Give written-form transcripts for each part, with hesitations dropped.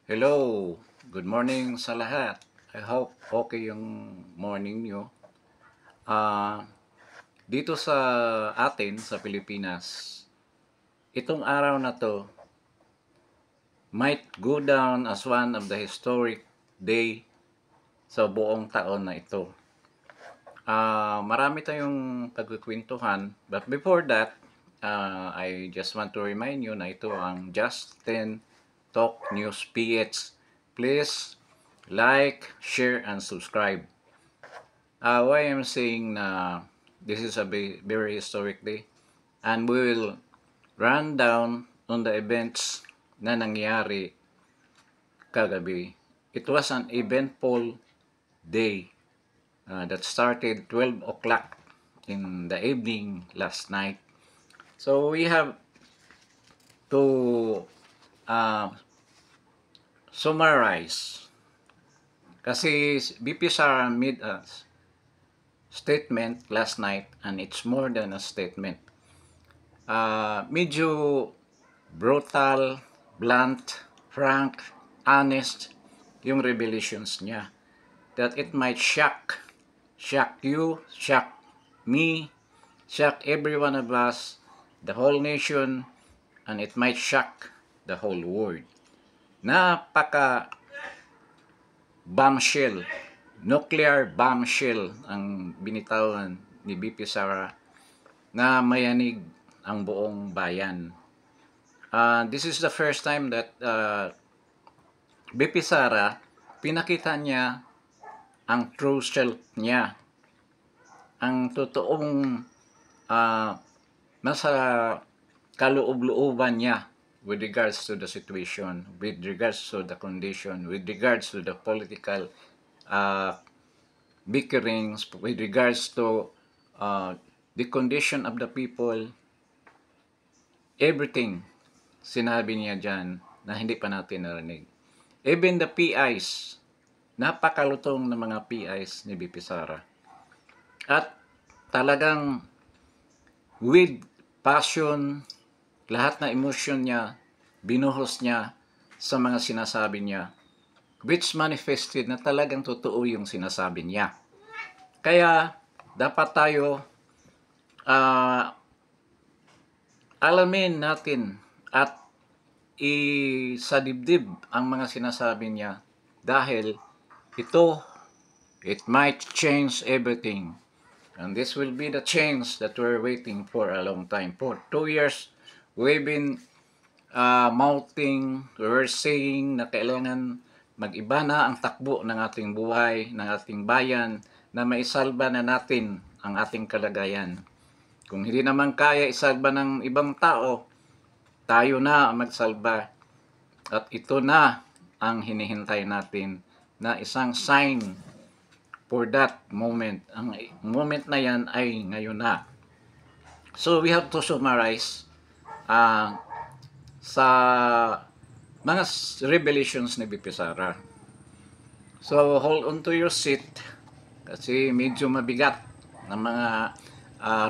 Hello, good morning sa lahat. I hope okay yung morning nyo. Ah, Dito sa atin, sa Pilipinas, itong araw na to might go down as one of the historic day sa buong taon na ito. Marami tayong pagkukwentuhan, but before that, I just want to remind you na ito ang Just 10 Talk News PH. Please like, share, and subscribe. Why I'm saying na this is a very historic day, and we will run down on the events na nangyari kagabi. It was an eventful day that started 12 o'clock in the evening last night. So we have to uh, summarize kasi BP Sara made a statement last night, and it's more than a statement. Medyo brutal, blunt, frank, honest yung revelations niya. That it might shock you, shock me, shock every one of us, the whole nation, and it might shock the whole world. Napaka bombshell, nuclear bombshell ang binitawan ni BP Sara na mayanig ang buong bayan. This is the first time that BP Sara, pinakita niya ang true self niya. Ang totoong nasa kaloob-looban niya with regards to the situation, with regards to the condition, with regards to the political bickerings, with regards to the condition of the people, everything sinabi niya dyan na hindi pa natin narinig. Even the PIs, napakalutong ng mga PIs ni BP Sara. At talagang with passion, lahat na emotion niya, binuhos niya sa mga sinasabi niya, which manifested na talagang totoo yung sinasabi niya. Kaya dapat tayo alamin natin at isadibdib ang mga sinasabi niya dahil it might change everything. And this will be the change that we're waiting for a long time. For 2 years, we've been mouthing, we're saying na kailangan mag-iba na ang takbo ng ating buhay, ng ating bayan, na maisalba na natin ang ating kalagayan. Kung hindi naman kaya isalba ng ibang tao, tayo na ang magsalba. At ito na ang hinihintay natin na isang sign for that moment. Ang moment na yan ay ngayon na. So we have to summarize sa mga revelations ni BP Sara. So hold on to your seat kasi medyo mabigat ng mga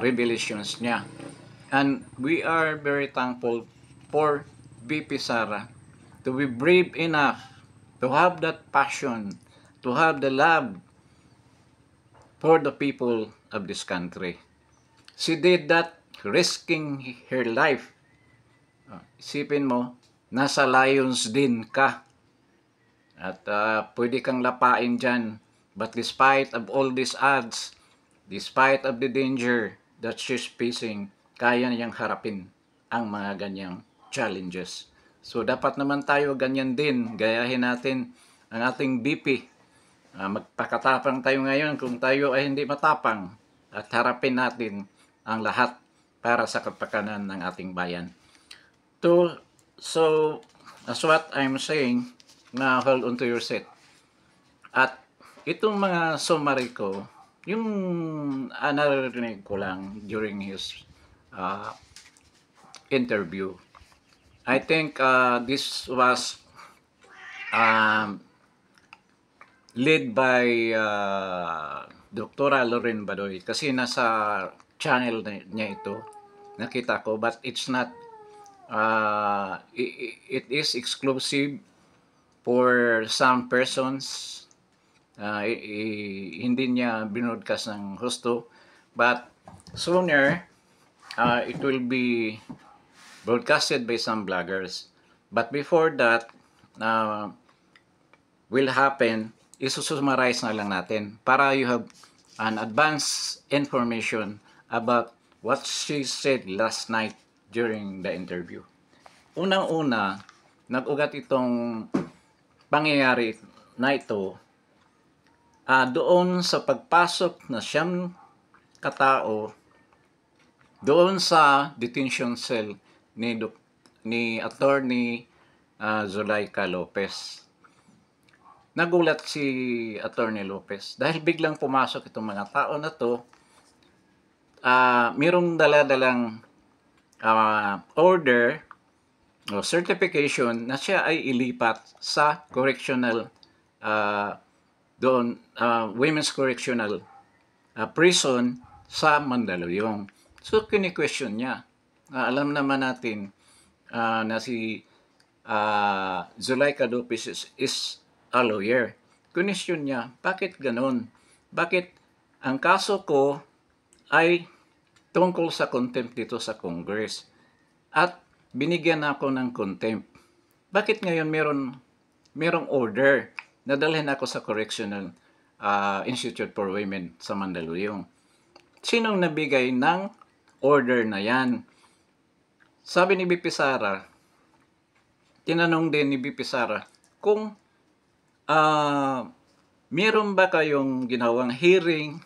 revelations niya. And we are very thankful for BP Sara to be brave enough to have that passion, to have the love for the people of this country. She did that risking her life. Isipin mo, nasa Lions din ka. At pwede kang lapain dyan. But despite of all these odds, despite of the danger that she's facing, kaya niyang harapin ang mga ganyang challenges. So dapat naman tayo ganyan din. Gayahin natin ang ating BP. Magpakatapang tayo ngayon kung tayo ay hindi matapang at harapin natin ang lahat para sa kapakanan ng ating bayan. So, as what I'm saying, na hold on to your seat. At itong mga summary ko, yung naririnig ko lang during his interview. I think this was led by Dr. Loren Badoy kasi nasa channel niya ito nakita ko, but it's not it is exclusive for some persons, hindi niya binroadcast ng husto, but sooner it will be broadcasted by some bloggers. But before that, will happen, isusummarize na lang natin para you have an advanced information about what she said last night during the interview. Unang-una, nag-ugat itong pangyayari na ito doon sa pagpasok na siyang katao doon sa detention cell ni Attorney Zulaika Lopez. Nagulat si Attorney Lopez dahil biglang pumasok itong mga tao na to. Mayroong dala-dalang order o certification na siya ay ilipat sa correctional women's correctional prison sa Mandaluyong. So kini-question niya. Alam naman natin na si Zulaika Lopez is a lawyer. Question niya, bakit ganon? Bakit ang kaso ko ay tungkol sa contempt dito sa Congress at binigyan ako ng contempt. Bakit ngayon merong order na dalhin ako sa Correctional Institute for Women sa Mandaluyong? Sinong nabigay ng order na yan? Sabi ni BP Sara, tinanong din ni BP Sara kung meron ba kayong ginawang hearing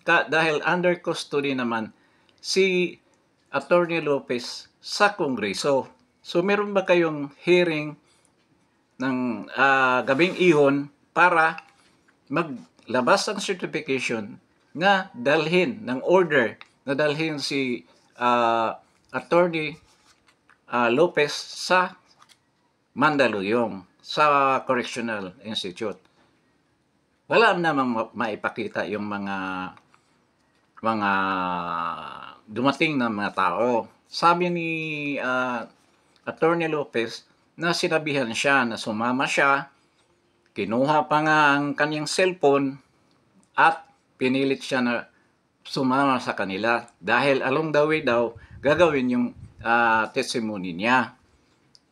dahil under custody naman si Attorney Lopez sa Kongreso. So meron ba kayong hearing ng gabing ihon para maglabas ng certification na dalhin ng order na dalhin si Attorney Lopez sa Mandaluyong sa Correctional Institute? Wala namang maipakita yung mga dumating na mga tao. Sabi ni Attorney Lopez na sinabihan siya na sumama siya, kinuha pa nga ang kanyang cellphone at pinilit siya na sumama sa kanila dahil along the way daw gagawin yung testimony niya.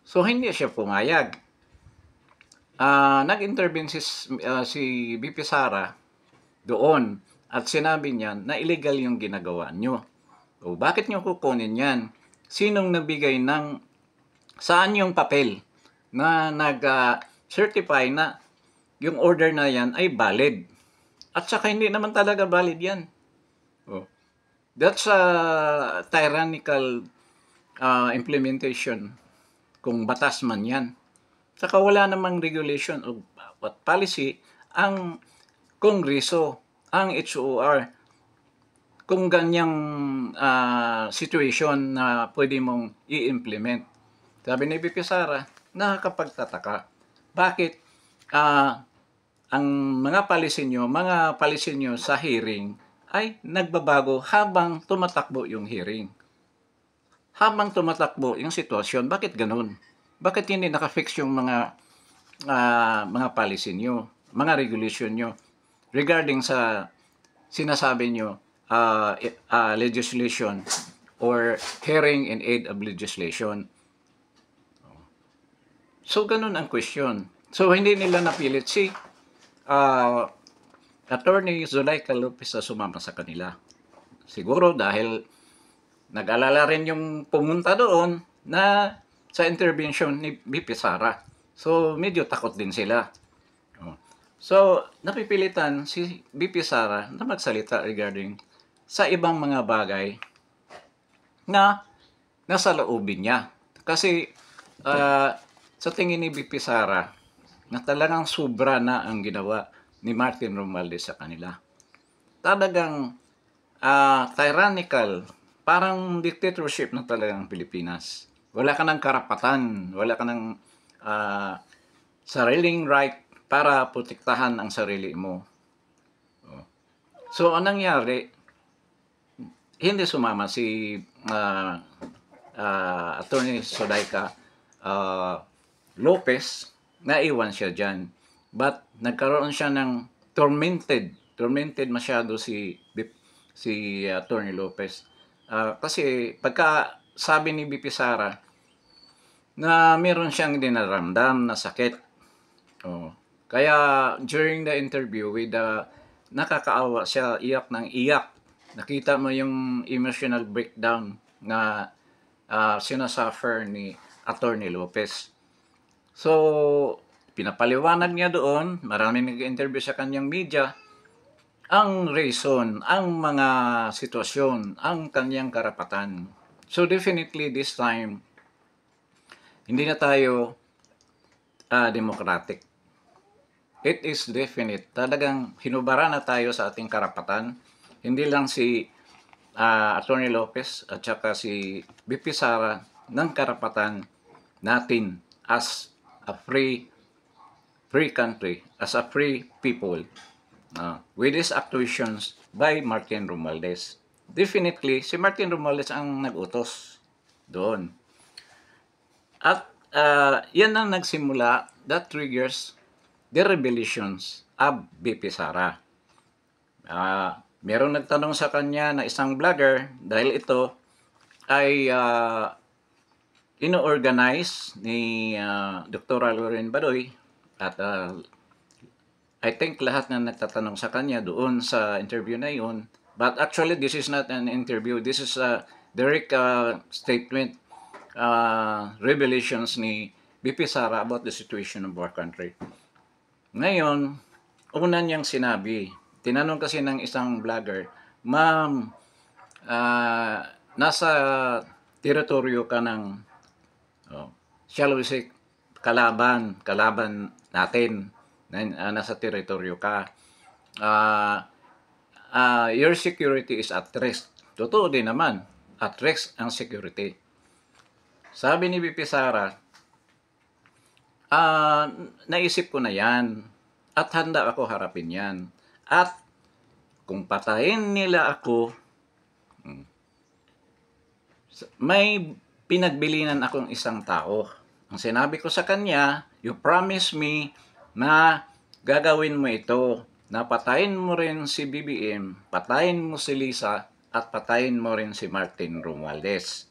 So hindi siya pumayag. Nag-intervene si BP Sara doon at sinabi niya na illegal yung ginagawa nyo. O bakit nyo kukunin yan? Sinong nagbigay ng saan yung papel na nag-certify na yung order na yan ay valid? At saka hindi naman talaga valid yan. That's a tyrannical implementation kung batas man yan. Saka wala namang regulation o policy ang Kongreso, ang HOR, kung ganyang situation na pwede mong i-implement. Sabi ni BP Sara, nakakapagtataka. Bakit ang mga policy nyo sa hearing ay nagbabago habang tumatakbo yung hearing? Habang tumatakbo yung sitwasyon, bakit ganun? Bakit hindi nakafix yung mga policy nyo, mga regulation nyo regarding sa sinasabi nyo legislation or hearing in aid of legislation? So, ganun ang question. So, hindi nila napilit si Attorney Zulaika Lopez na sumama sa kanila. Siguro dahil nag-alala rin yung pumunta doon na sa intervention ni BP Sara. So, medyo takot din sila. So, napipilitan si BP Sara na magsalita regarding sa ibang mga bagay na nasa loobin niya. Kasi, sa tingin ni BP Sara, na talagang sobra na ang ginawa ni Martin Romualdez sa kanila. Talagang tyrannical, parang dictatorship na talagang Pilipinas. Wala ka ng karapatan, wala ka ng sariling right para protektahan ang sarili mo. So, anong nangyari? Hindi sumama si Attorney Zulaika Lopez naiwan siya dyan. But nagkaroon siya ng tormented masyado si Attorney Lopez. Kasi pagka sabi ni BP Sara na meron siyang dinaramdam na sakit. Oh. Kaya during the interview with nakakaawa siya, iyak ng iyak. Nakita mo yung emotional breakdown na sinasuffer ni Attorney Lopez. So, pinapaliwanag niya doon, maraming nag-interview sa kanyang media, ang reason, ang mga sitwasyon, ang kanyang karapatan. So, definitely this time, hindi na tayo democratic. It is definite. Talagang hinubara na tayo sa ating karapatan. Hindi lang si Attorney Lopez at saka si BP Sara ng karapatan natin as a free country, as a free people. With these actuations by Martin Romualdez. Definitely, si Martin Romualdez ang nag-utos doon. At yan ang nagsimula, that triggers the revelations of BP Sara. Merong nagtanong sa kanya na isang vlogger dahil ito ay ino-organize ni Dr. Loren Badoy at I think lahat na nagtatanong sa kanya doon sa interview na yun. But actually, this is not an interview. This is a direct statement, revelations ni BP Sara about the situation of our country. Ngayon, una niyang sinabi, tinanong kasi ng isang vlogger, Ma'am, nasa teritoryo ka ng, shall we say, kalaban natin, nasa teritoryo ka. Your security is at risk. Totoo din naman, at risk ang security. Sabi ni BP Sara, naisip ko na yan at handa ako harapin yan. At kung patayin nila ako, may pinagbilinan akong isang tao. Ang sinabi ko sa kanya, you promise me na gagawin mo ito, na patayin mo rin si BBM, patayin mo si Lisa, at patayin mo rin si Martin Romualdez.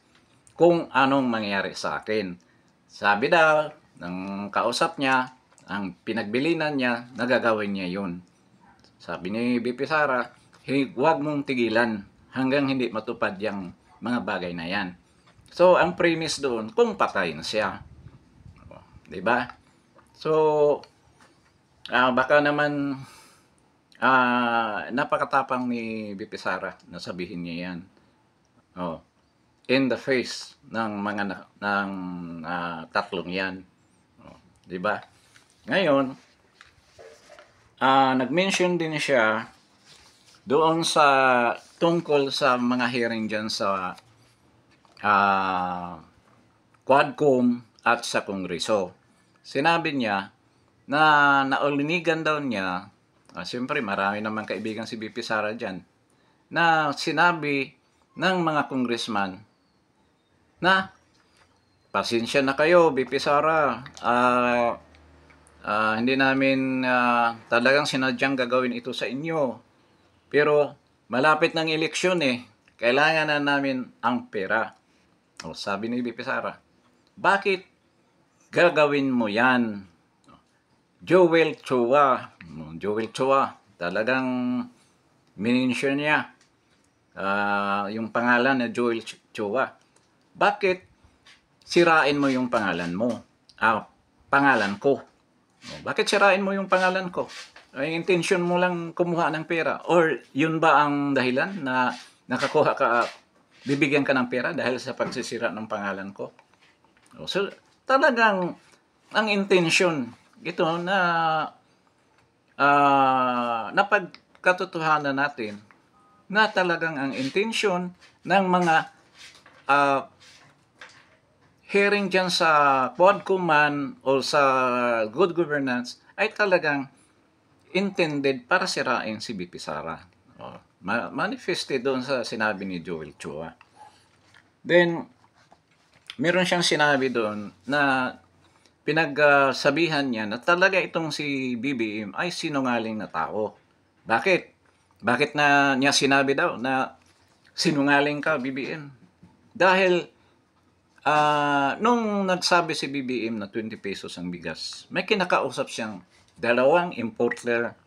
Kung anong mangyari sa akin. Sabi daw ng kausap niya, ang pinagbilinan niya, nagagawin niya yun. Sabi ni BP Sara, huwag mong tigilan hanggang hindi matupad yung mga bagay na yan. So, ang premise doon, kung patayin siya. Diba? So, baka naman napakatapang ni BP Sara na sabihin niya yan. In the face ng mga tatlong yan. Diba? Ngayon, nag-mention din siya doon sa tungkol sa mga hearing dyan sa Quadcom at sa Kongreso. Sinabi niya na naulinigan daw niya, siyempre marami naman kaibigan si BP Sara dyan, na sinabi ng mga congressman na pasensya na kayo, BP Sara, hindi namin talagang sinadyang gagawin ito sa inyo. Pero malapit ng eleksyon kailangan na namin ang pera. Sabi ni BP Sara, bakit gagawin mo yan? Joel Chua, talagang minention niya yung pangalan na Joel Chua. Bakit sirain mo yung pangalan mo? Pangalan ko. Bakit sirain mo yung pangalan ko? Ay, intention mo lang kumuha ng pera? Or yun ba ang dahilan na nakakuha ka, bibigyan ka ng pera dahil sa pagsisira ng pangalan ko? So, talagang ang intention ito na napagkatotohanan natin na talagang ang intention ng mga hearing dyan sa Quadcom man o sa good governance ay talagang intended para sirain si BP Sara. Manifested doon sa sinabi ni Joel Chua. Then, meron siyang sinabi doon na pinagsabihan niya na talaga itong si BBM ay sinungaling na tao. Bakit? Bakit na niya sinabi daw na sinungaling ka, BBM? Dahil nung nagsabi si BBM na 20 pesos ang bigas, may kinakausap siyang dalawang importer,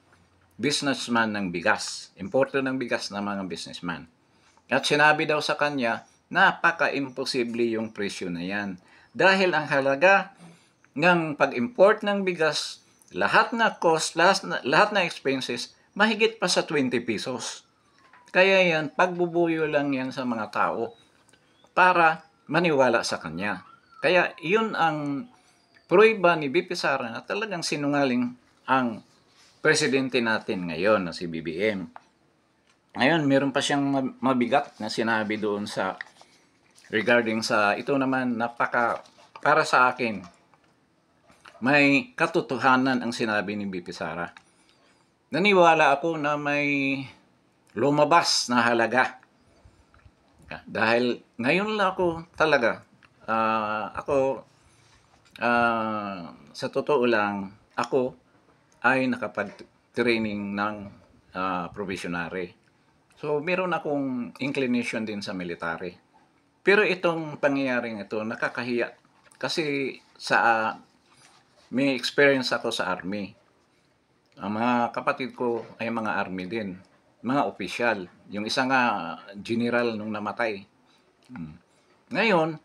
businessman ng bigas. Importer ng bigas na mga businessman. At sinabi daw sa kanya, napaka-imposible yung presyo na yan. Dahil ang halaga ng pag-import ng bigas, lahat na cost, lahat na expenses, mahigit pa sa 20 pesos. Kaya yan, pagbubuyo lang yan sa mga tao para maniwala sa kanya. Kaya yun ang prueba ni BP Sara na talagang sinungaling ang presidente natin ngayon na si BBM. Ngayon, meron pa siyang mabigat na sinabi doon sa regarding sa ito naman para sa akin may katotohanan ang sinabi ni BP Sara. Naniwala ako na may lumabas na halaga. Dahil ngayon lang ako talaga, sa totoo lang, ako ay nakapag-training ng probationary. So, meron akong inclination din sa military. Pero itong pangyayaring ito, nakakahiya. Kasi may experience ako sa army. Ang mga kapatid ko ay mga army din. Mga opisyal. Yung isa nga, general nung namatay. Ngayon,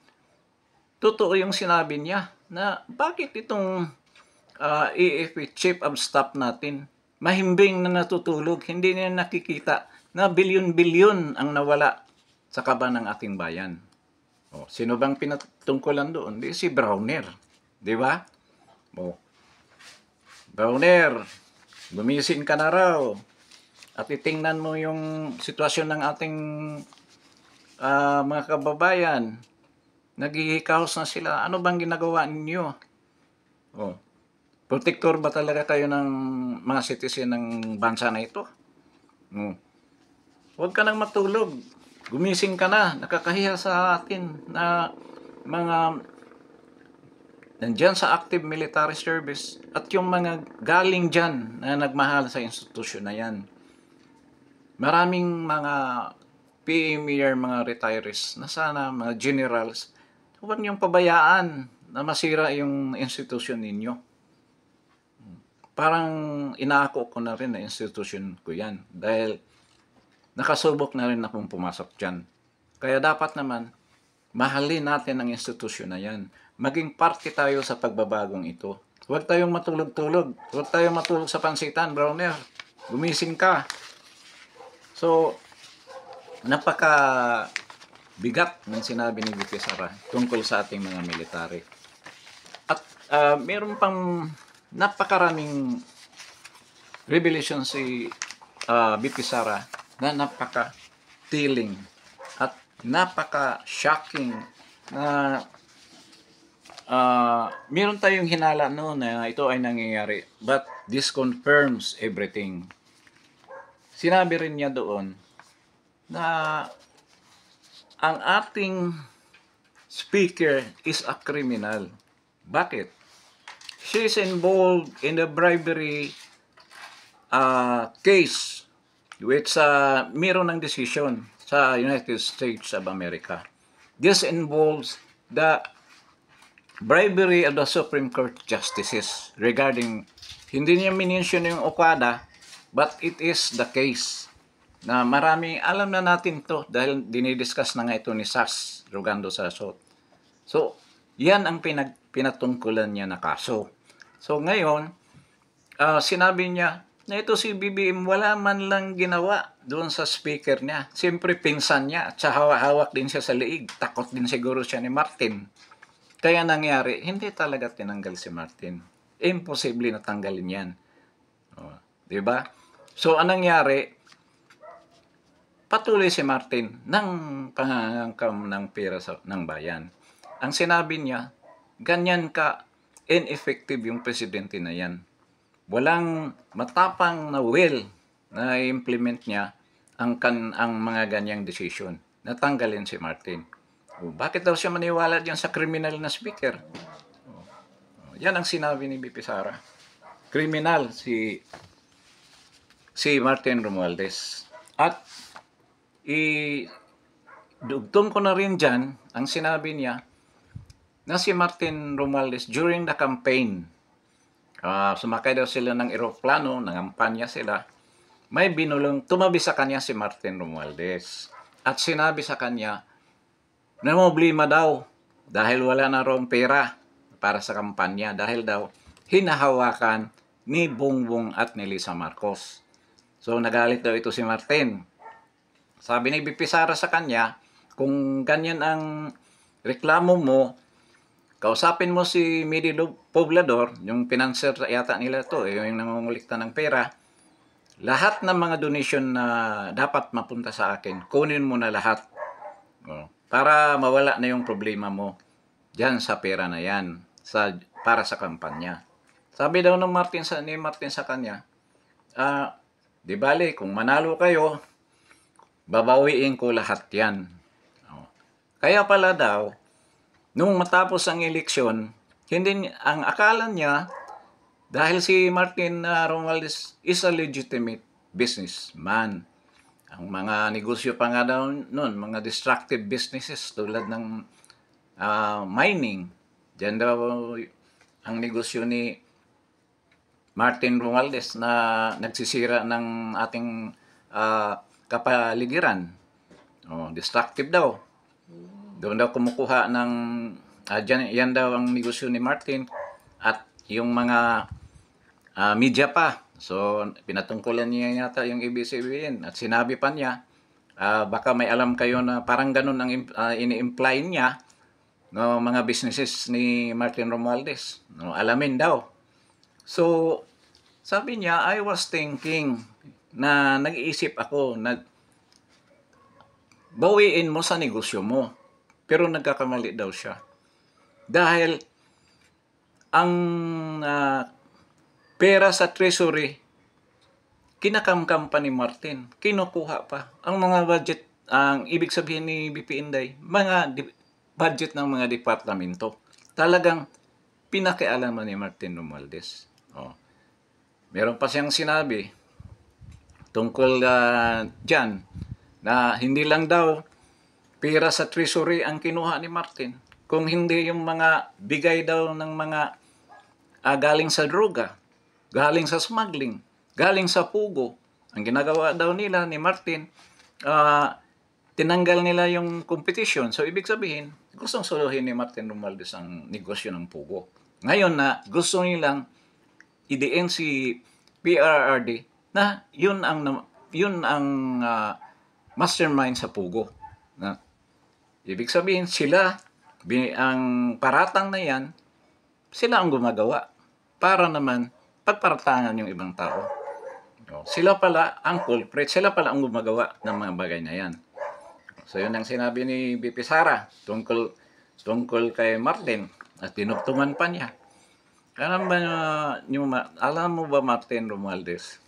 totoo yung sinabi niya na bakit itong AFP, Chief of Staff natin, mahimbing na natutulog, hindi niya nakikita na bilyon-bilyon ang nawala sa kaba ng ating bayan. Sino bang pinatungkulan doon? Di si Browner. Di ba? Browner, gumising ka na raw. At itingnan mo yung sitwasyon ng ating mga kababayan. Naghihikaos na sila. Ano bang ginagawa ninyo? Protector ba talaga kayo ng mga citizen ng bansa na ito? Huwag ka nang matulog. Gumising ka na. Nakakahiya sa atin na mga nandyan sa active military service at yung mga galing dyan na nagmahal sa institusyon na yan. Maraming mga PMER, mga retirees na sana, mga generals, huwag niyong pabayaan na masira yung institusyon ninyo. Parang inaako ko na rin na institusyon ko yan dahil nakasubok na rin akong pumasok dyan. Kaya dapat naman, mahalin natin ang institusyon na yan. Maging parte tayo sa pagbabagong ito. Huwag tayong matulog-tulog. Huwag tayong matulog sa pansitan, Browner. Gumising ka. So, napaka-bigat ng sinabi ni BP Sara tungkol sa ating mga military. At meron pang napakaraming revelation si BP Sara na napaka-tilling at napaka-shocking na meron tayong hinala noon na ito ay nangyayari, but this confirms everything. Sinabi rin niya doon na ang ating speaker is a criminal. Bakit? She is involved in a bribery case which meron ng decision sa United States of America. This involves the bribery of the Supreme Court justices regarding, hindi niya minention yung Okada, but it is the case na marami, alam na natin to dahil dinidiscuss na nga ito ni Sas Rogando Sasot. So, yan ang pinatungkulan niya na kaso. So, ngayon, sinabi niya na ito si BBM wala man lang ginawa doon sa speaker niya. Siyempre, pinsan niya at hawak din siya sa liig. Takot din siguro siya ni Martin. Kaya nangyari, hindi talaga tinanggal si Martin. Imposible na tanggalin yan. Diba? So, anong nangyari? Patuloy si Martin ng pangangangkam ng pera ng bayan. Ang sinabi niya, ganyan ka ineffective yung presidente na yan. Walang matapang na will na implement niya ang mga ganyang decision. Natanggalin si Martin. Bakit daw siya maniwala diyan sa criminal na speaker? Yan ang sinabi ni BP Sara. Kriminal si Martin Romualdez. At dugtong ko na rin dyan, ang sinabi niya na si Martin Romualdez during the campaign, sumakay daw sila ng eroplano, nangampanya sila, may binulong, tumabi sa kanya si Martin Romualdez. At sinabi sa kanya, na problema daw, dahil wala na raw pera para sa kampanya, dahil daw hinahawakan ni Bongbong at ni Lisa Marcos. So nagalit daw ito si Martin. Sabi ni BP Sara sa kanya, kung ganyan ang reklamo mo, kausapin mo si Midi Poblador, yung pinanser yata nila to, yung nangungulikta ng pera, lahat ng mga donation na dapat mapunta sa akin, kunin mo na lahat. Para mawala na yung problema mo dyan sa pera na yan, para sa kampanya. Sabi daw ng ni Martin sa kanya, di bale, kung manalo kayo, babawiin ko lahat yan. Kaya pala daw, nung matapos ang eleksyon, ang akala niya, dahil si Martin Romualdez is a legitimate businessman. Ang mga negosyo pa nga daw noon, mga destructive businesses tulad ng mining. Diyan daw ang negosyo ni Martin Romualdez na nagsisira ng ating kapaligiran. Destructive daw. Doon daw kumukuha ng, yan daw ang negosyo ni Martin at yung mga media pa. So, pinatungkulan niya yata yung ABS-CBN at sinabi pa niya, baka may alam kayo na parang ganun ang ini-imply niya no, mga businesses ni Martin Romualdez. No, alamin daw. So, sabi niya, I was thinking na nag-iisip ako na bawiin mo sa negosyo mo. Pero nagkakamali daw siya. Dahil ang pera sa treasury, kinakamkam pa ni Martin. Kinukuha pa. Ang mga budget, ang ibig sabihin ni BP Inday, mga budget ng mga departamento. Talagang pinakialaman ni Martin Romualdez. Meron pa siyang sinabi tungkol dyan na hindi lang daw pera sa treasury ang kinuha ni Martin. Kung hindi yung mga bigay daw ng mga galing sa droga, galing sa smuggling, galing sa pugo. Ang ginagawa daw nila ni Martin, tinanggal nila yung competition. So, ibig sabihin, gustong suluhin ni Martin Romualdez ang negosyo ng pugo. Ngayon na gusto nilang idiin si PRRD na yun ang mastermind sa pugo. Ibig sabihin, sila, ang paratang na yan, sila ang gumagawa para naman pagparatangan yung ibang tao. Sila pala ang culprit, sila pala ang gumagawa ng mga bagay na yan. So yun ang sinabi ni BP Sara tungkol kay Martin at tinugtungan pa niya. Alam mo ba Martin Romualdez?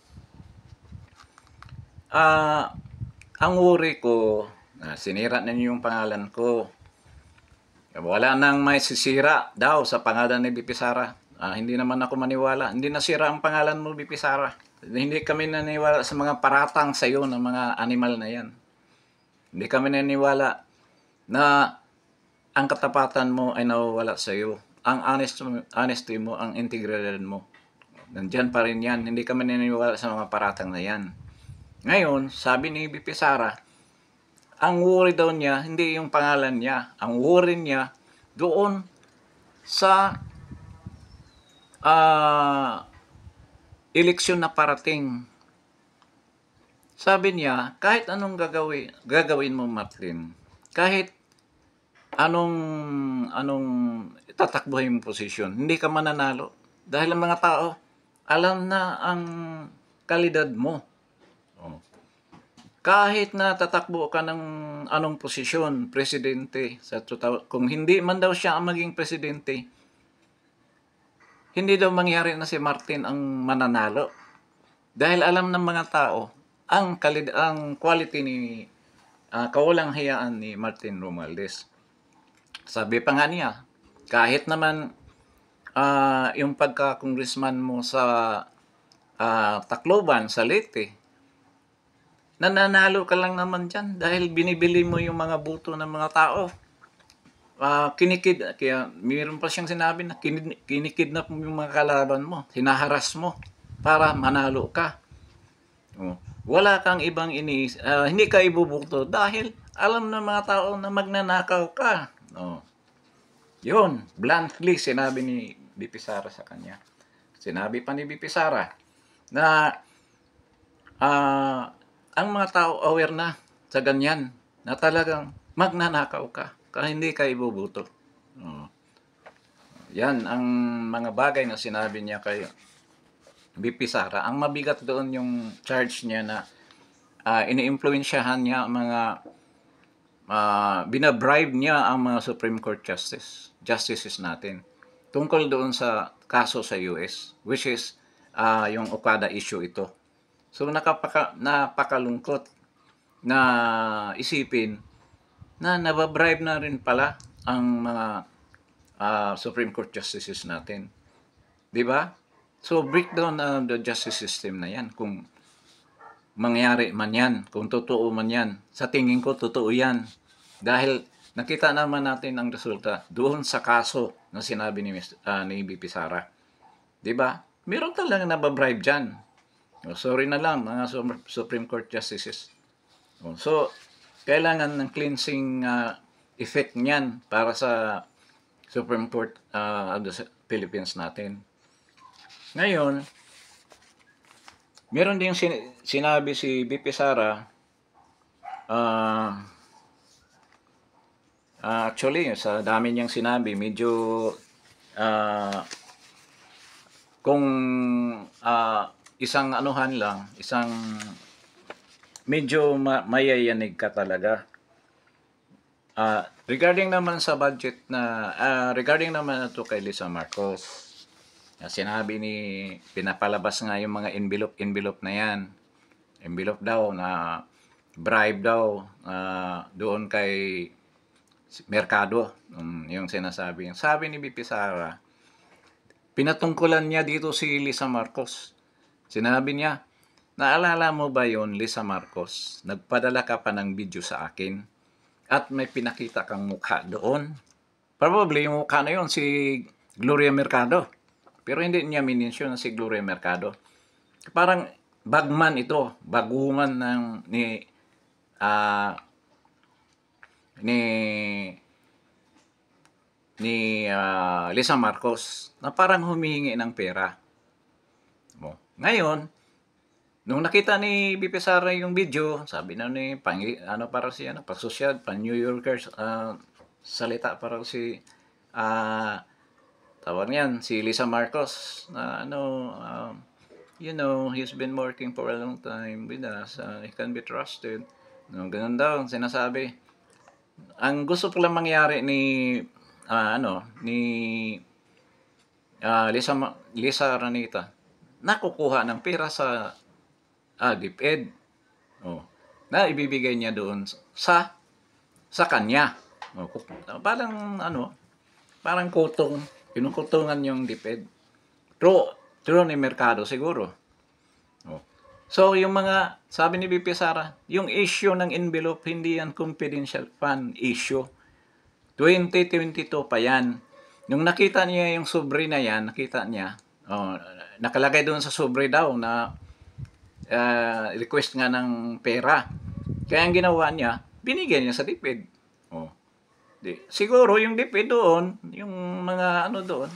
Ang worry ko, sinira na niyo yung pangalan ko. Wala nang may sisira daw sa pangalan ni BP Sara. Hindi naman ako maniwala. Hindi nasira ang pangalan mo, BP Sara. Hindi kami naniwala sa mga paratang sa iyo ng mga animal na yan. Hindi kami naniwala na ang katapatan mo ay nawawala sa iyo. Ang honesty mo, ang integridad mo. Nandyan pa rin yan. Hindi kami naniwala sa mga paratang na yan. Ngayon, sabi ni BP Sara, ang worry daw niya, hindi yung pangalan niya. Ang worry niya doon sa eleksyon na parating. Sabi niya, kahit anong gagawin mo, Martin, kahit anong tatakbuhin mo posisyon, hindi ka mananalo. Dahil ang mga tao, alam na ang kalidad mo. Kahit na tatakbo ka ng anong posisyon, presidente, kung hindi man daw siya ang maging presidente, hindi daw mangyari na si Martin ang mananalo. Dahil alam ng mga tao, ang quality ni kawalang hiyaan ni Martin Romualdez. Sabi pa nga niya, kahit naman yung pagka-congressman mo sa Tacloban, sa Leyte, nananalo ka lang naman dyan dahil binibili mo yung mga boto ng mga tao. Kaya mayroon pa siyang sinabi na kinikidnap mo yung mga kalaban mo, hinaharas mo para manalo ka. Oh. Wala kang ibang hindi ka ibubuto dahil alam ng mga tao na magnanakaw ka. Oh. Yun, bluntly sinabi ni BP Sara sa kanya. Sinabi pa ni BP Sara na ang mga tao aware na sa ganyan na talagang magnanakaw ka kaya hindi ka ibubuto. Oh. Yan ang mga bagay na sinabi niya kay BP Sara. Ang mabigat doon yung charge niya na ini-influensyahan niya ang mga binabribe niya ang mga Supreme Court justices natin tungkol doon sa kaso sa US, which is yung Okada issue ito. So napakalungkot na isipin na nababribe na rin pala ang mga Supreme Court justices natin. 'Di ba? So breakdown of the justice system na 'yan kung mangyari man 'yan, kung totoo man 'yan. Sa tingin ko totoo 'yan. Dahil nakita naman natin ang resulta doon sa kaso na sinabi ni BP Sara. 'Di ba? Meron talagang nababribe diyan. Oh, sorry na lang mga Supreme Court justices. Oh, so kailangan ng cleansing effect niyan para sa Supreme Court of the Philippines natin. Ngayon, meron ding sinabi si BP Sara, actually, sa dami niyang sinabi, medyo kung isang anuhan lang, isang medyo mayayanig ka talaga. Regarding naman sa budget na, regarding naman ito kay Lisa Marcos, sinabi pinapalabas nga yung mga envelope na yan. Envelope daw na bribe daw doon kay Mercado, yung sinasabi. Sabi ni BP Sara, pinatungkulan niya dito si Lisa Marcos. Sinabi niya, naalala mo ba yon Lisa Marcos? Nagpadala ka pa ng video sa akin at may pinakita kang mukha doon. Probably yung mukha na yon si Gloria Mercado. Pero hindi niya minensyon na si Gloria Mercado. Parang bagman ito, baguman ni Lisa Marcos na parang humihingi ng pera. Ngayon, nung nakita ni BP Sara yung video, sabi na ni para si pa-social, pa-New Yorkers, salita para si tawag niyan si Lisa Marcos na he's been working for a long time with us, he can be trusted. Ganun daw sinasabi. Ang gusto pala mangyari ni Lisa Araneta, nakukuha ng pera sa DepEd. Na ibibigay niya doon sa kanya. Parang kinukutungan yung DepEd. True ni Mercado siguro. So, yung sabi ni BP Sara, yung issue ng envelope, hindi yan confidential fund issue. 2022 pa yan. Nung nakita niya yung sobre na yan, nakalagay doon sa sobre daw na request nga ng pera. Kaya ang ginawa niya, binigyan niya sa DepEd. Siguro yung DepEd doon, yung mga doon,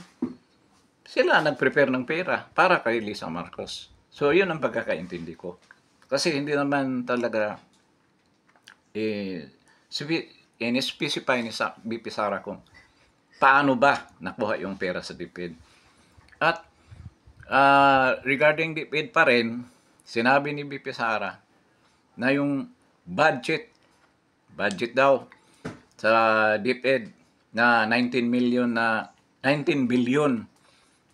sila nag-prepare ng pera para kay Lisa Marcos. So, yun ang pagkakaintindi ko. Kasi hindi naman talaga in-specify ni BP Sara kung paano ba nakuha yung pera sa DepEd. At regarding DepEd pa rin, sinabi ni BP Sara na yung budget daw sa DepEd na 19 billion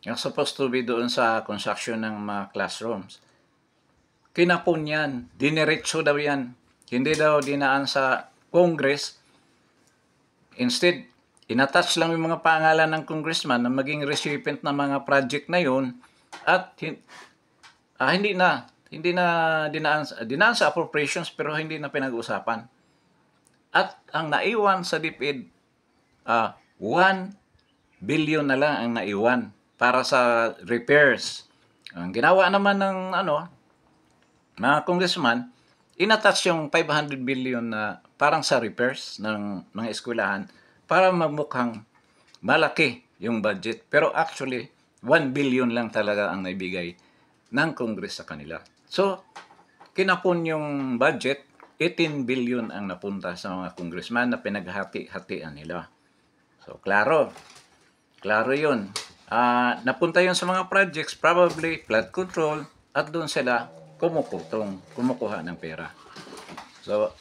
yung supposed to be doon sa construction ng mga classrooms. Kinapon yan. Diniretso daw yan. Hindi daw dinaan sa Congress. Instead, inattach lang yung mga pangalan ng congressman na maging recipient ng mga project na yun at hindi na dinaan sa appropriations pero hindi na pinag-usapan. At ang naiwan sa DepEd, 1 billion na lang ang naiwan para sa repairs. Ang ginawa naman ng mga congressman, inattach yung 500 billion na parang sa repairs ng mga eskwelahan para mamukhang malaki yung budget. Pero actually, 1 billion lang talaga ang naibigay ng Congress sa kanila. So, kinapon yung budget, 18 billion ang napunta sa mga congressman na pinaghati-hatian nila. So, klaro yun. Napunta yun sa mga projects, probably flood control, at doon sila kumukuha ng pera. So,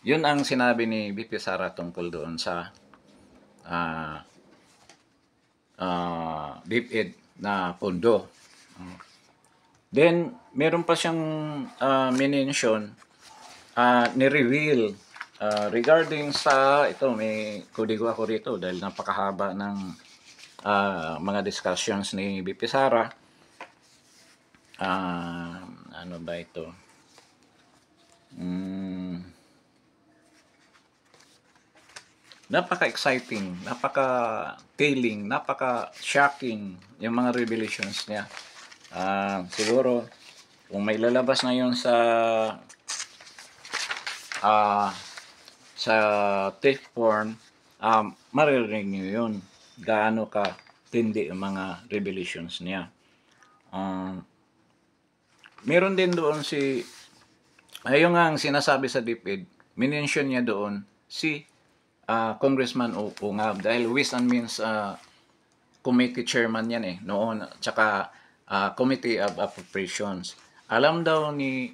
yun ang sinabi ni BP Sara tungkol doon sa DepEd na pondo. Then, meron pa siyang mention, ni-reveal regarding sa, ito may kodigo ako rito dahil napakahaba ng mga discussions ni BP Sara. Ano ba ito? Napaka-exciting, napaka-telling, napaka-shocking yung mga revelations niya. Siguro, kung may lalabas ngayon sa tape form, maririnig nyo yun. Gaano ka tindi ang mga revelations niya. Meron din doon ayun nga ang sinasabi sa DepEd, minention niya doon si Congressman Ungab dahil Ways and Means Committee Chairman yan noon, tsaka Committee of Appropriations. Alam daw ni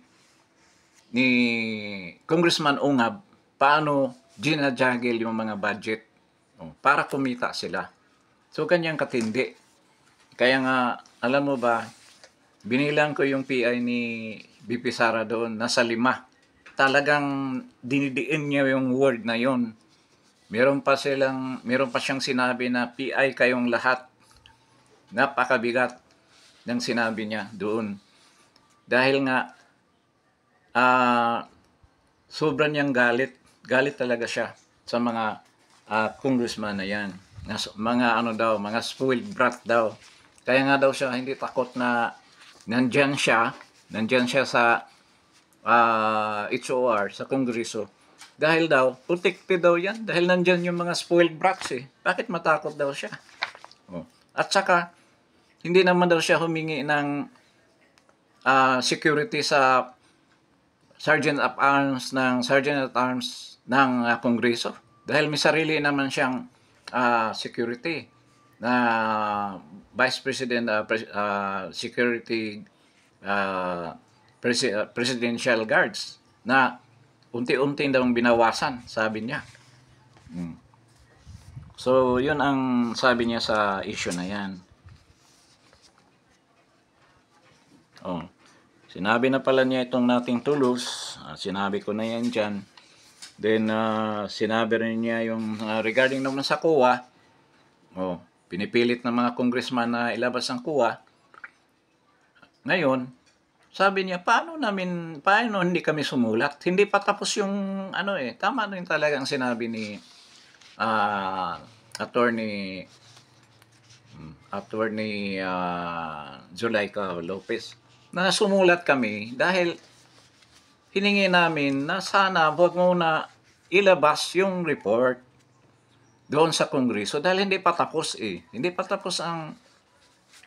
Congressman Ungab paano ginajaggle yung mga budget para kumita sila. So, kanyang katindi. Kaya nga, alam mo ba, binilang ko yung PI ni BP Sara doon, nasa 5. Talagang dinidiin niya yung word na yon. Meron pa siyang sinabi na PI kayong lahat. Napakabigat ng sinabi niya doon. Dahil nga, sobrang niyang galit. Galit talaga siya sa mga congressman na yan. Mga spoiled brat daw. Kaya nga daw siya hindi takot na nandyan siya sa HOR, sa Kongreso. Dahil daw, protected daw yan. Dahil nandyan yung mga spoiled brats Bakit matakot daw siya? At saka, hindi naman daw siya humingi ng security sa Sergeant at Arms ng Kongreso. Dahil may sarili naman siyang security na Vice President Security Presidential Guards na unti-unti daw binawasan, sabi niya. So, yun ang sabi niya sa issue na yan. Sinabi na pala niya itong nating tulos. Sinabi ko na yan dyan. Then, sinabi rin niya yung regarding naman sa COA. Pinipilit ng mga congressman na ilabas ang COA. Ngayon, sabi niya, paano hindi kami sumulat? Hindi pa tapos yung tama rin talaga ang sinabi ni Attorney Zulaika Lopez na sumulat kami dahil hiningi namin na sana huwag muna ilabas yung report doon sa Kongreso dahil hindi pa tapos Hindi pa tapos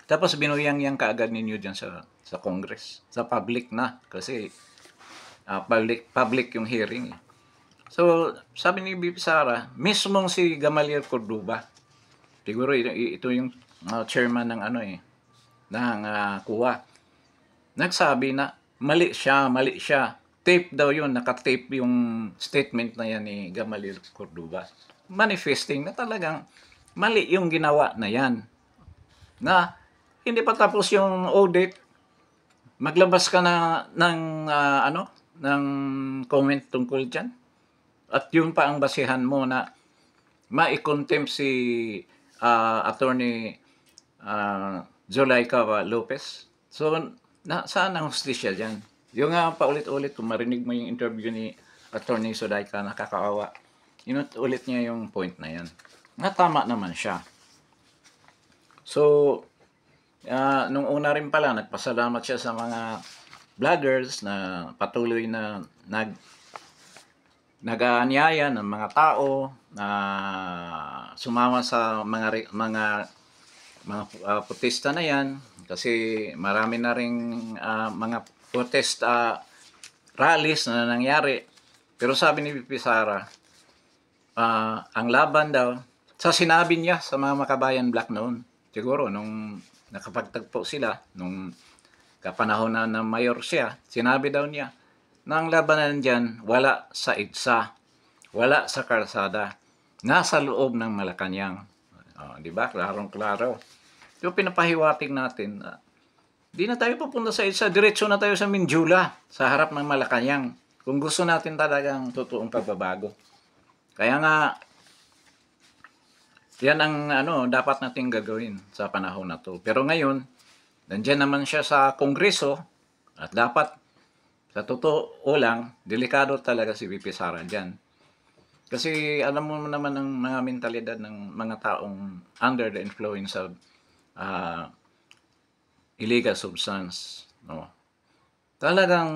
tapos binuyang-yang kaagad ninyo dyan sa Congress, sa public na kasi public yung hearing So, sabi ni BP Sara, mismong si Gamaliel Cordoba, siguro ito yung chairman ng ng COA, nagsabi na mali siya. Tape daw yun, nakatape yung statement na yan ni Gamaliel Cordoba. Manifesting na talagang mali yung ginawa na yan. Na hindi pa tapos yung audit, maglabas ka ng comment tungkol dyan. At yun pa ang basihan mo na ma-contempt si Attorney Zulaika Lopez. So, saan ang hustisya dyan? Yung nga paulit-ulit, kung marinig mo yung interview ni Attorney Zulaika, nakakaawa. Inulit niya yung point na yan. Nga tama naman siya. So, nung una rin pala, nagpasalamat siya sa mga vloggers na patuloy na nag-aanyaya ng mga tao na sumama sa mga protesta na yan, kasi marami na ring mga protest rallies na nangyari. Pero sabi ni VP Sara, ang laban daw, sa sinabi niya sa mga Makabayan Black noon, siguro nung nakapagtagpo sila, nung kapanahon na ng mayor siya, sinabi daw niya na ang labanan dyan, wala sa EDSA, wala sa kalsada, nasa loob ng Malacanang. Di ba? Klarong-klaro. So, pinapahiwatig natin, di na tayo papunta sa EDSA, diretso na tayo sa Minjula, sa harap ng Malacanang, kung gusto natin talagang totoong pagbabago. Kaya nga, yan ang dapat nating gagawin sa panahon na to. Pero ngayon, nandiyan naman siya sa Kongreso at dapat, sa totoo lang, delikado talaga si VP Sara dyan. Kasi alam mo naman ang mga mentalidad ng mga taong under the influence of illegal substance. No? Talagang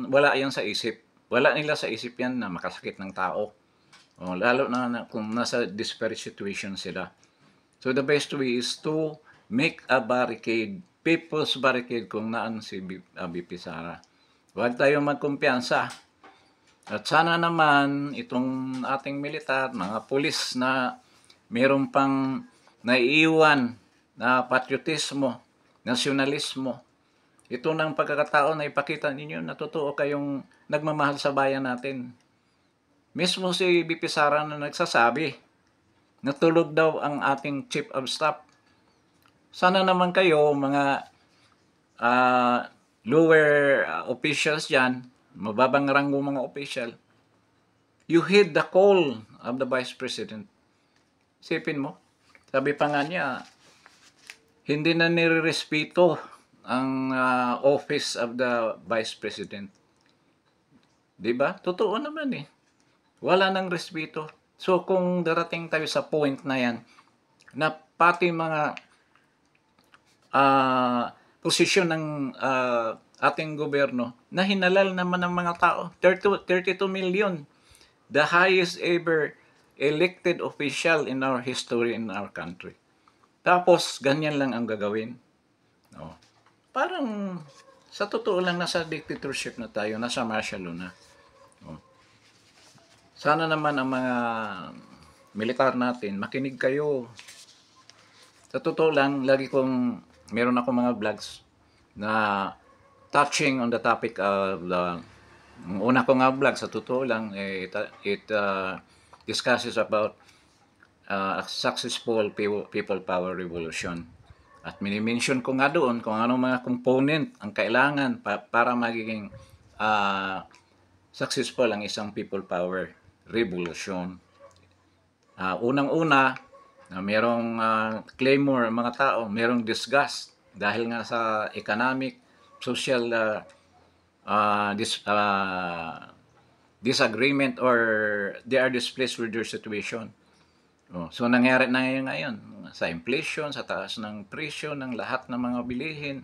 wala yan sa isip. Wala nila sa isip yan na makasakit ng tao. Lalo na kung nasa desperate situation sila. So the best way is to make a barricade, people's barricade kung naan si VP Sara. Huwag tayo magkumpiyansa. At sana naman itong ating militar, mga pulis na mayroon pang naiiwan na patriotismo, nasyonalismo, ito ng pagkakataon na ipakita ninyo na totoo kayong nagmamahal sa bayan natin. Mismo si VP Sara na nagsasabi, natulog daw ang ating Chief of Staff. Sana naman kayo, mga lower officials dyan, mababang ranggo mga official, you heed the call of the Vice President. Sipin mo, sabi pa nga niya, hindi na nirerespeto ang office of the Vice President. Diba? Totoo naman eh. Wala nang respeto. So kung darating tayo sa point na yan, na pati mga posisyon ng ating gobyerno na hinalal naman ng mga tao, 32 million, the highest ever elected official in our history in our country. Tapos ganyan lang ang gagawin. No. Parang sa totoo lang nasa dictatorship na tayo, nasa martial law na. No. Sana naman ang mga militar natin, makinig kayo. Sa totoo lang, lagi kong meron ako mga vlogs na touching on the topic of the una ko nga vlog, sa totoo lang, it discusses about a successful people power revolution. At minimension ko nga doon kung anong mga component ang kailangan para magiging successful ang isang people power revolution. Unang-una, merong clamor mga tao, merong disgust dahil nga sa economic, social disagreement, or they are displeased with their situation. So nangyari na ngayon sa inflation, sa taas ng presyo ng lahat ng mga bilihin,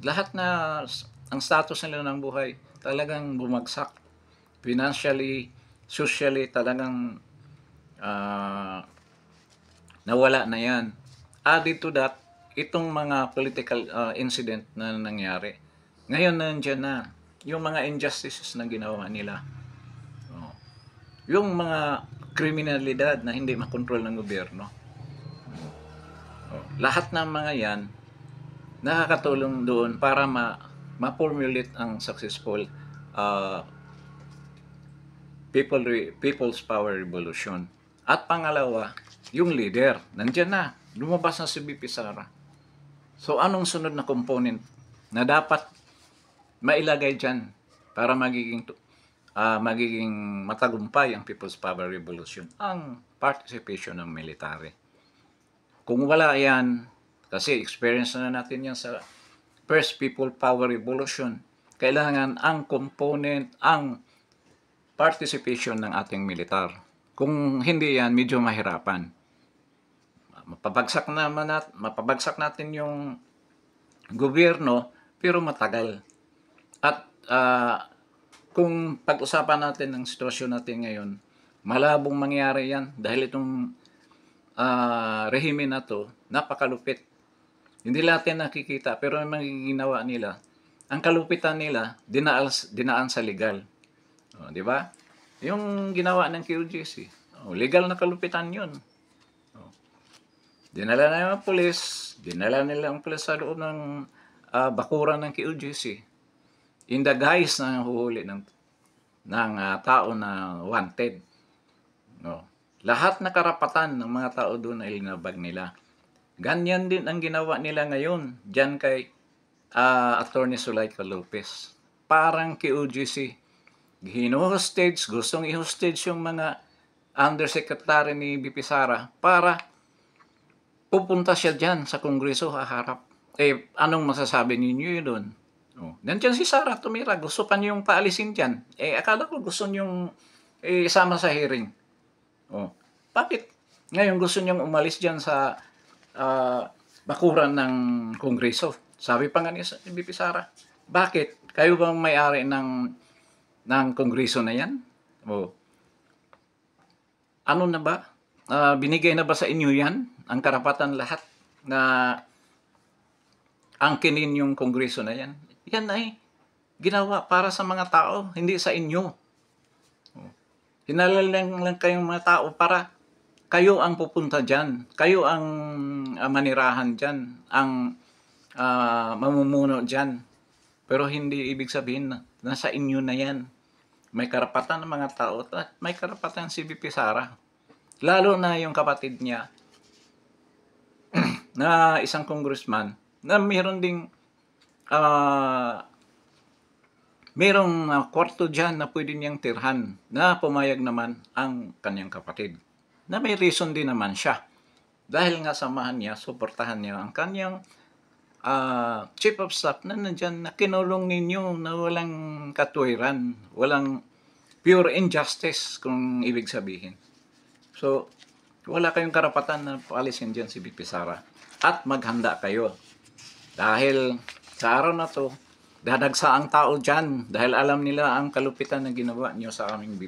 lahat na ang status nila ng buhay talagang bumagsak. Financially, socially, talagang nawala na yan. Added to that, itong mga political incident na nangyari. Ngayon nandiyan na yung mga injustices na ginawa nila. Yung mga kriminalidad na hindi makontrol ng gobyerno. Lahat ng mga yan nakakatulong doon para ma-formulate ang successful people's power revolution. At pangalawa, yung leader, nandiyan na, lumabas na si VP Sara. So anong sunod na component na dapat mailagay dyan para magiging magiging matagumpay ang People's Power Revolution, ang participation ng military. Kung wala yan, kasi experience na natin yan sa First People Power Revolution, kailangan ang component, ang participation ng ating militar. Kung hindi yan, medyo mahirapan. Mapabagsak natin yung gobyerno, pero matagal. At kung pag-usapan natin ang sitwasyon natin ngayon, malabong mangyari yan dahil itong rehime na to, napakalupit. Hindi natin nakikita, pero ang ginawa nila, ang kalupitan nila, dinaan sa legal. Di ba? Yung ginawa ng QGC, legal na kalupitan yun. Dinala na yung pulis, dinala nila ang pulis sa loob ng bakuran ng QGC. In the guise na huhuli ng tao na wanted. Lahat na karapatan ng mga tao doon ay linabag nila. Ganyan din ang ginawa nila ngayon dyan kay Attorney Zuleika Lopez. Parang QGC, hino-hostage, gustong i-hostage yung mga undersecretary ni BP Sara para pupunta siya dyan sa Kongreso haharap. Anong masasabi ninyo doon? Nandiyan si Sara tumira, gusto pa niyong paalisin dyan. Akala ko gusto niyong isama sa hearing. Bakit ngayon gusto niyong umalis dyan sa bakuran ng Kongreso? Sabi pa nga ni BP Sara, bakit? Kayo bang may-ari ng Kongreso na yan? Ano na ba? Binigay na ba sa inyo yan? Ang karapatan lahat na angkinin yung Kongreso na yan? Yan ay ginawa para sa mga tao, hindi sa inyo. Hinalal lang kayong mga tao para kayo ang pupunta dyan. Kayo ang manirahan dyan. Ang mamumuno dyan. Pero hindi ibig sabihin na nasa inyo na yan. May karapatan ng mga tao at may karapatan si BP Sara. Lalo na yung kapatid niya na isang congressman na mayroon ding merong kwarto dyan na pwede niyang tirhan na pumayag naman ang kanyang kapatid. Na may reason din naman siya. Dahil nga samahan niya, suportahan niya ang kanyang chief of staff na nandyan na kinulong ninyo na walang katwiran, walang pure injustice kung ibig sabihin. So, wala kayong karapatan na paalisin dyan si BP Sara. At maghanda kayo. Dahil sa araw na to, dadagsa ang tao dyan dahil alam nila ang kalupitan na ginawa nyo sa aming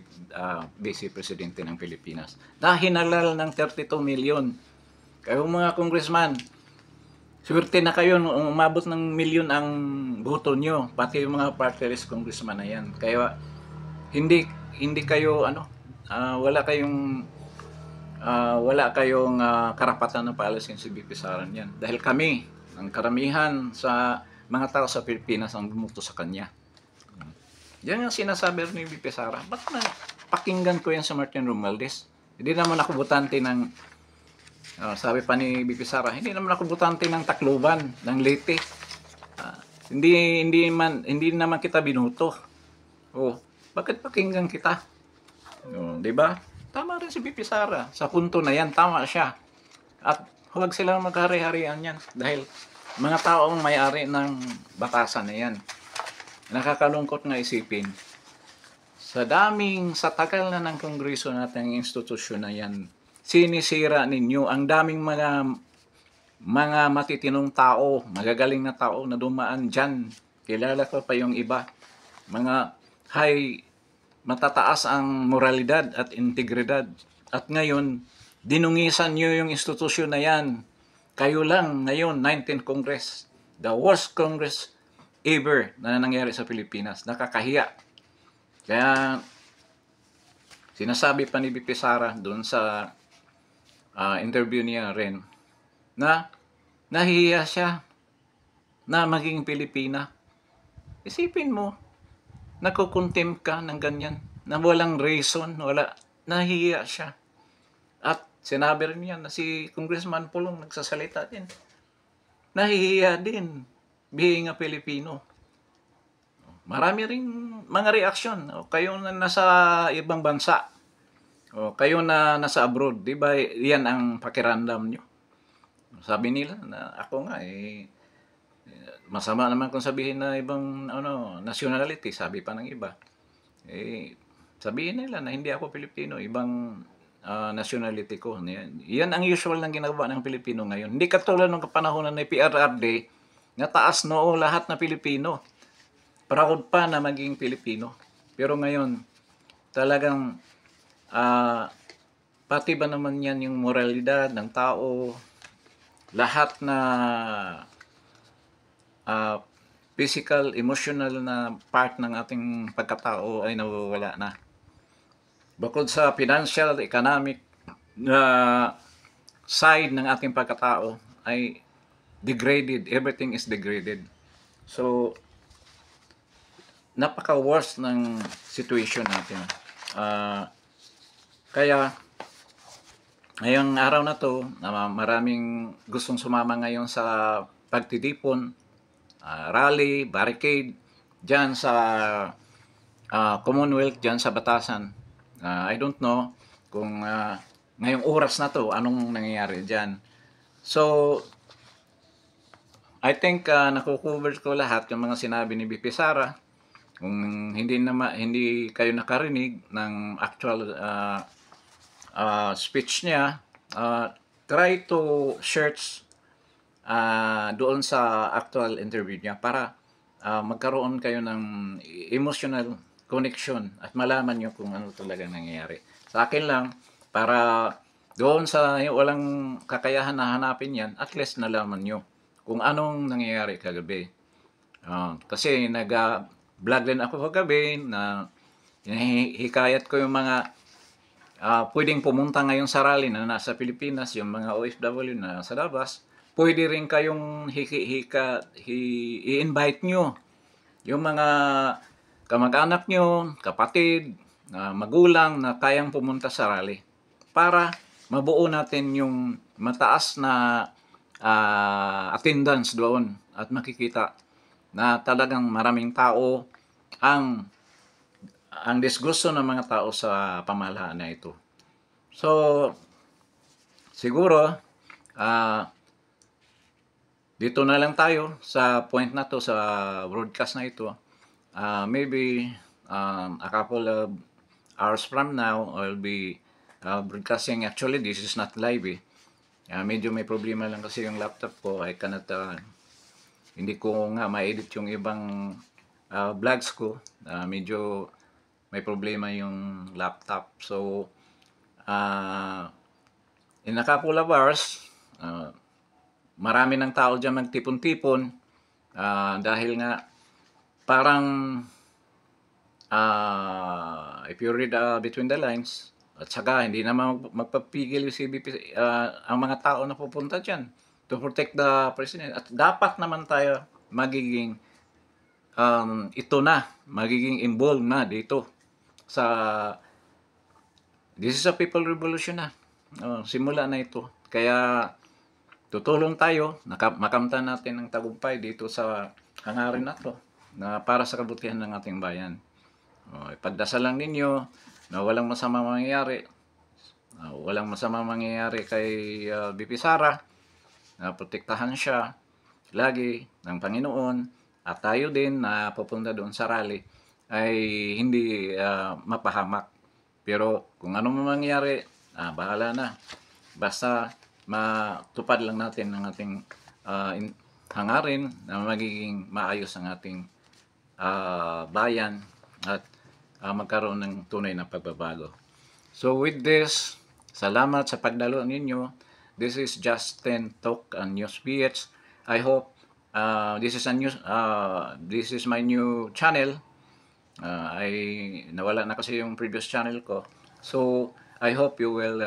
Vice Presidente ng Pilipinas. Na hinalal ng 32 million. Kayo mga congressman, swerte na kayo nung umabot ng milyon ang boto nyo, pati yung mga party list congressman na yan. Kaya hindi kayo wala kayong karapatan na paalisin si BP Sara yan. Dahil kami, ang karamihan sa mga tao sa Pilipinas ang bumuto sa kanya. Yan ang sinasabi ni BP Sara. Ba't na pakinggan ko yan sa Martin Romualdez? Hindi naman ako butante ng sabi pa ni BP Sara, hindi naman ako butante ng Tacloban, ng Leyte. Hindi naman kita binuto. Bakit pakinggan kita? 'Di ba? Tama rin si BP Sara. Sa punto na yan, tama siya. At huwag silang maghari-harian yan. Dahil mga tao ang may-ari ng batasan na yan. Nakakalungkot nga isipin. Sa tagal na ng Kongreso natin, ang institusyon na yan, sinisira ninyo ang daming mga matitinong tao, magagaling na tao na dumaan dyan. Kilala ko pa yung iba. Mga matataas ang moralidad at integridad. At ngayon, dinungisan nyo yung institusyon na yan. Kayo lang ngayon, 19th Congress. The worst Congress ever na nangyari sa Pilipinas. Nakakahiya. Kaya, sinasabi pa ni BP Sara doon sa interview niya rin, na nahihiya siya na maging Pilipina. Isipin mo, nakukontempt ka ng ganyan, na walang reason, nahihiya siya. At sinabi rin niya na si Congressman Pulong nagsasalita din. Nahihiya din, being a Pilipino. marami ring mga reaksyon. O, kayo na nasa ibang bansa, o kayo na nasa abroad, di ba yan ang pakiramdam nyo? Sabi nila na ako nga masama naman kung sabihin na ibang nationality, sabi pa ng iba. Sabihin nila na hindi ako Pilipino, ibang nationality ko. Yan ang usual ng ginagawa ng Pilipino ngayon. Hindi katulad ng panahon ng PRRD, na taas noo lahat na Pilipino. Proud pa na maging Pilipino. Pero ngayon, talagang pati ba naman yan yung moralidad ng tao, lahat na physical, emotional na part ng ating pagkatao ay nawawala na. Bukod sa financial, economic side ng ating pagkatao ay degraded. Everything is degraded. So, napaka-worst ng situation natin. Kaya, ngayong araw na to, maraming gustong sumama ngayon sa pagtitipon, rally, barricade, dyan sa Commonwealth, dyan sa Batasan. I don't know kung ngayong oras na to, anong nangyayari dyan. So, I think nakukover ko lahat yung mga sinabi ni BP Sara. Kung hindi kayo nakarinig ng actual speech niya, try to search doon sa actual interview niya para magkaroon kayo ng emotional connection at malaman nyo kung ano talaga nangyayari. Sa akin lang, para doon sa walang kakayahan na hanapin yan, at least nalaman nyo kung anong nangyayari kagabi. Kasi nag-vlog din ako kagabi na hikayat ko yung mga pwedeng pumunta ngayon sa rally na nasa Pilipinas, yung mga OFW na sa labas, pwede rin kayong i-invite nyo yung mga kamag-anak nyo, kapatid, magulang na kayang pumunta sa rally para mabuo natin yung mataas na attendance doon at makikita na talagang maraming tao ang disgusto ng mga tao sa pamahalaan na ito. So, siguro, dito na lang tayo sa point na to, sa broadcast na ito. Maybe a couple of hours from now, I'll be broadcasting. Actually, this is not live medyo may problema lang kasi yung laptop ko. I cannot, hindi ko nga ma-edit yung ibang vlogs ko. Medyo may problema yung laptop. So, in a couple of hours, marami ng tao dyan magtipon-tipon dahil nga parang if you read between the lines, at saka hindi naman magpapigil si BP, ang mga tao na pupunta dyan to protect the president. At dapat naman tayo magiging magiging involved na dito sa this is a people revolution na. Simula na ito. Kaya tutulong tayo, makamtan natin ang tagumpay dito sa hangarin na to na para sa kabutihan ng ating bayan. Ipagdasal lang ninyo na walang masama mangyayari. Walang masama mangyayari kay BP Sara. Protektahan siya lagi ng Panginoon at tayo din na pupunta doon sa rally ay hindi mapahamak. Pero kung ano man mangyari, bahala na. Basta matupad lang natin ang ating hangarin na magiging maayos ang ating bayan at magkaroon ng tunay na pagbabago. So with this, salamat sa pagdalo ninyo. This is Justin Talk and News PH. I hope this is my new channel. Nawala na kasi yung previous channel ko. So I hope you will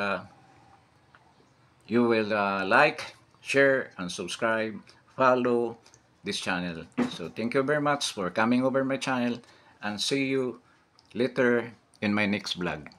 like, share, and subscribe. Follow this channel. So thank you very much for coming over my channel, and see you later in my next vlog.